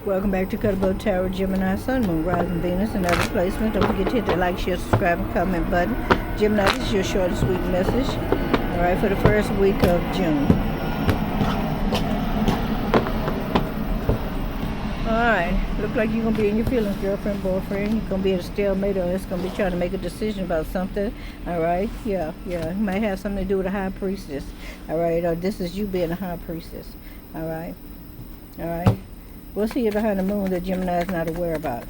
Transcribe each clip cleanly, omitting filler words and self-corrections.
Welcome back to Cuddable Tarot, Gemini, Sun, Moon, Rising, Venus, and other placements. Don't forget to hit the like, share, subscribe, and comment button. Gemini, this is your short and sweet message. All right, for the first week of June. All right, look like you're going to be in your feelings, girlfriend, boyfriend. You're going to be at a stalemate, or it's going to be trying to make a decision about something. All right, yeah. It might have something to do with a high priestess. All right, or this is you being a high priestess. All right. What's here behind the moon that Gemini is not aware about?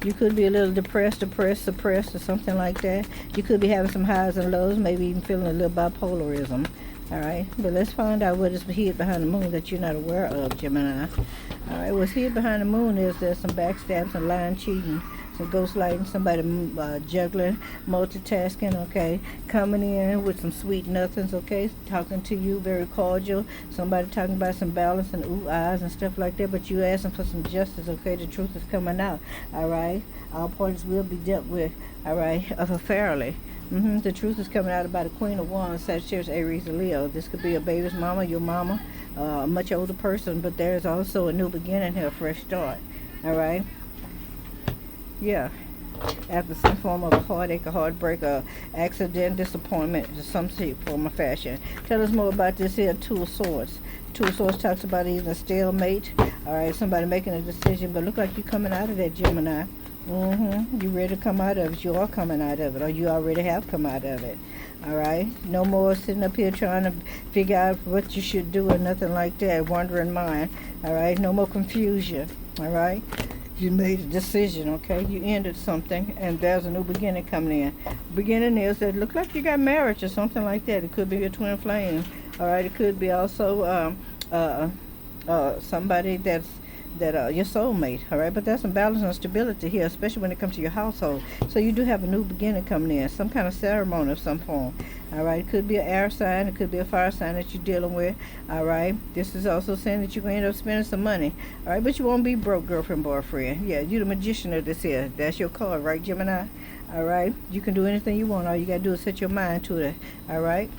You could be a little depressed, suppressed, or something like that. You could be having some highs and lows, maybe even feeling a little bipolarism. All right, but let's find out what is hid behind the moon that you're not aware of, Gemini. All right, what's hid behind the moon is there's some backstab, some lying, cheating, some ghostlighting, somebody juggling, multitasking, okay, coming in with some sweet nothings, okay, talking to you very cordial, somebody talking about some balance and ooh eyes and stuff like that, but you asking for some justice, okay, the truth is coming out, all right, all parties will be dealt with, all right, fairly. The truth is coming out about a Queen of Wands, Sagittarius, Aries, or Leo. This could be a baby's mama, your mama, a much older person, but there's also a new beginning here, a fresh start, all right. Yeah, after some form of a heartache, a heartbreak, a accident, disappointment, some form of fashion. Tell us more about this here Two of Swords. Two of Swords talks about even a stalemate, all right, somebody making a decision, but look like you're coming out of that, Gemini. You ready to come out of it. You are coming out of it, or you already have come out of it. All right, no more sitting up here trying to figure out what you should do or nothing like that, wandering mind. All right, no more confusion. All right, you made a decision, okay, you ended something, and there's a new beginning coming in. Beginning is that look like you got marriage or something like that. It could be a twin flame. All right, it could be also somebody that's your soulmate, all right, but there's some balance and stability here, especially when it comes to your household. So you do have a new beginning coming in, some kind of ceremony of some form. All right, it could be an air sign, it could be a fire sign that you're dealing with. All right, this is also saying that you're going to end up spending some money. All right, but you won't be broke, girlfriend, boyfriend. Yeah, you're the magician of this here. That's your card, right, Gemini? All right, you can do anything you want. All you got to do is set your mind to it. All right.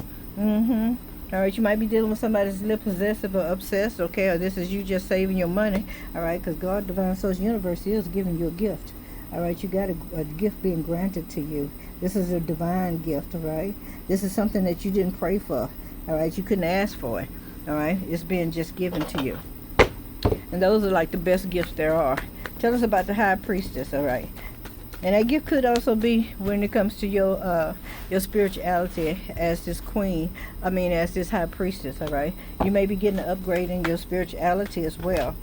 All right, you might be dealing with somebody that's a little possessive or obsessed, okay, or this is you just saving your money, all right, because God, Divine Source, Universe is giving you a gift, all right, you got a gift being granted to you. This is a divine gift, all right, this is something that you didn't pray for, all right, you couldn't ask for it, all right, it's being just given to you, and those are like the best gifts there are. Tell us about the High Priestess, all right. And that gift could also be when it comes to your spirituality as this queen, as this high priestess, all right? You may be getting an upgrade in your spirituality as well.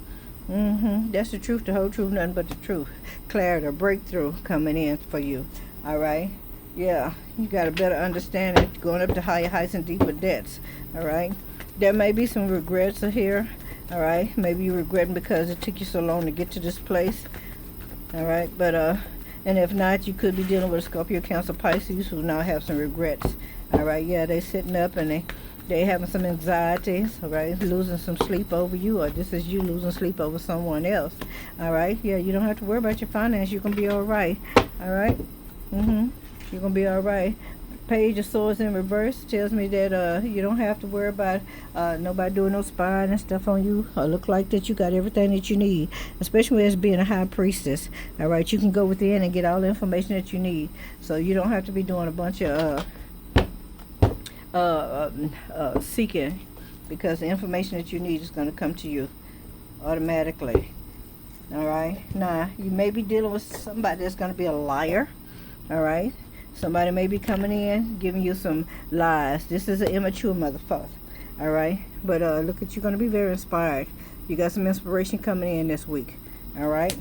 That's the truth, the whole truth, nothing but the truth. Clarity, a breakthrough coming in for you, all right? Yeah, you got a better understanding, going up to higher heights and deeper depths, all right? There may be some regrets here, all right? Maybe you're regretting because it took you so long to get to this place, all right? But, and if not, you could be dealing with a Scorpio, Cancer, Pisces who now have some regrets. All right, yeah, they sitting up and they having some anxieties, all right, losing some sleep over you, or this is you losing sleep over someone else. All right, yeah, you don't have to worry about your finance. You're going to be all right. All right, you're going to be all right. Page of Swords in reverse tells me that you don't have to worry about nobody doing no spying and stuff on you. Look like that you got everything that you need, especially as being a high priestess. All right, you can go within and get all the information that you need, so you don't have to be doing a bunch of seeking, because the information that you need is going to come to you automatically. All right, now you may be dealing with somebody that's going to be a liar. All right, somebody may be coming in giving you some lies. This is an immature motherfucker, all right, but look at you, going to be very inspired. You got some inspiration coming in this week. All right,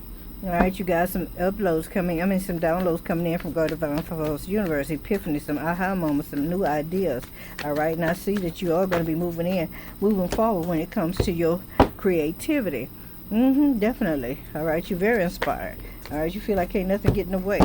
you got some uploads coming, some downloads coming in from God, Divine Source, Universe, Epiphany, some aha moments, some new ideas. All right, and I see that you are going to be moving forward when it comes to your creativity. Definitely. All right, you're very inspired. All right, you feel like ain't nothing getting away.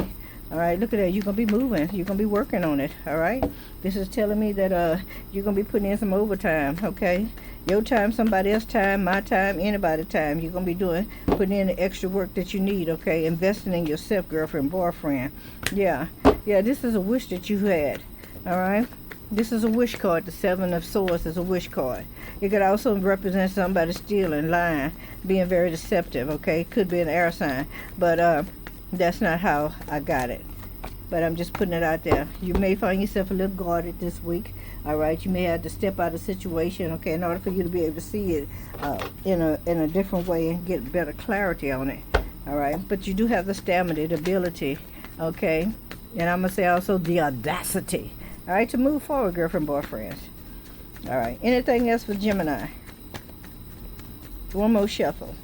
All right, look at that. You're going to be moving. You're going to be working on it. All right, this is telling me that you're going to be putting in some overtime. Okay, your time, somebody else's time, my time, anybody's time. You're going to be putting in the extra work that you need. Okay, investing in yourself, girlfriend, boyfriend. Yeah, this is a wish that you had. All right, This is a wish card. The Seven of Swords is a wish card. It could also represent somebody stealing, lying, being very deceptive, okay? Could be an air sign, but that's not how I got it. But I'm just putting it out there. You may find yourself a little guarded this week, all right? You may have to step out of the situation, okay, in order for you to be able to see it in a different way and get better clarity on it, all right? But you do have the stamina, the ability, okay? And I'm going to say also the audacity, all right, to move forward, girlfriend, boyfriends. All right. Anything else for Gemini? One more shuffle.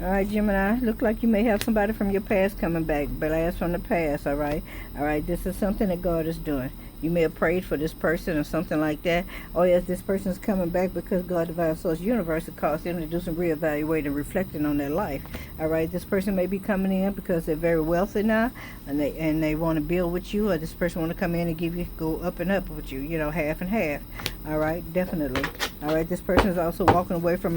All right, Gemini. Look like you may have somebody from your past coming back. Blast from the past. All right. All right. This is something that God is doing. You may have prayed for this person or something like that. Or yes, this person is coming back because God, Divine Source, Universe, it caused them to do some reevaluating and reflecting on their life. All right, this person may be coming in because they're very wealthy now, and they want to build with you, or this person want to come in and go up and up with you. You know, half and half. All right, definitely. All right, this person is also walking away from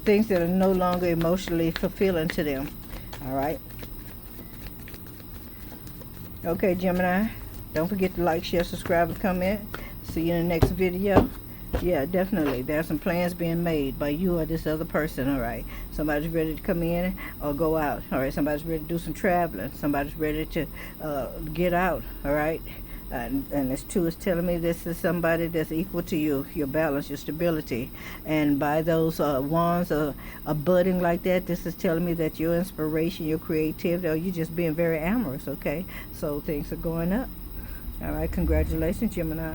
things that are no longer emotionally fulfilling to them. All right. Okay, Gemini. Don't forget to like, share, subscribe, and comment. See you in the next video. Yeah, definitely. There are some plans being made by you or this other person, all right? Somebody's ready to come in or go out, all right? Somebody's ready to do some traveling. Somebody's ready to get out, all right? And this two is telling me this is somebody that's equal to you, your balance, your stability. And by those wands are budding like that, this is telling me that your inspiration, your creativity, or you just being very amorous, okay? So things are going up. All right, congratulations, Gemini.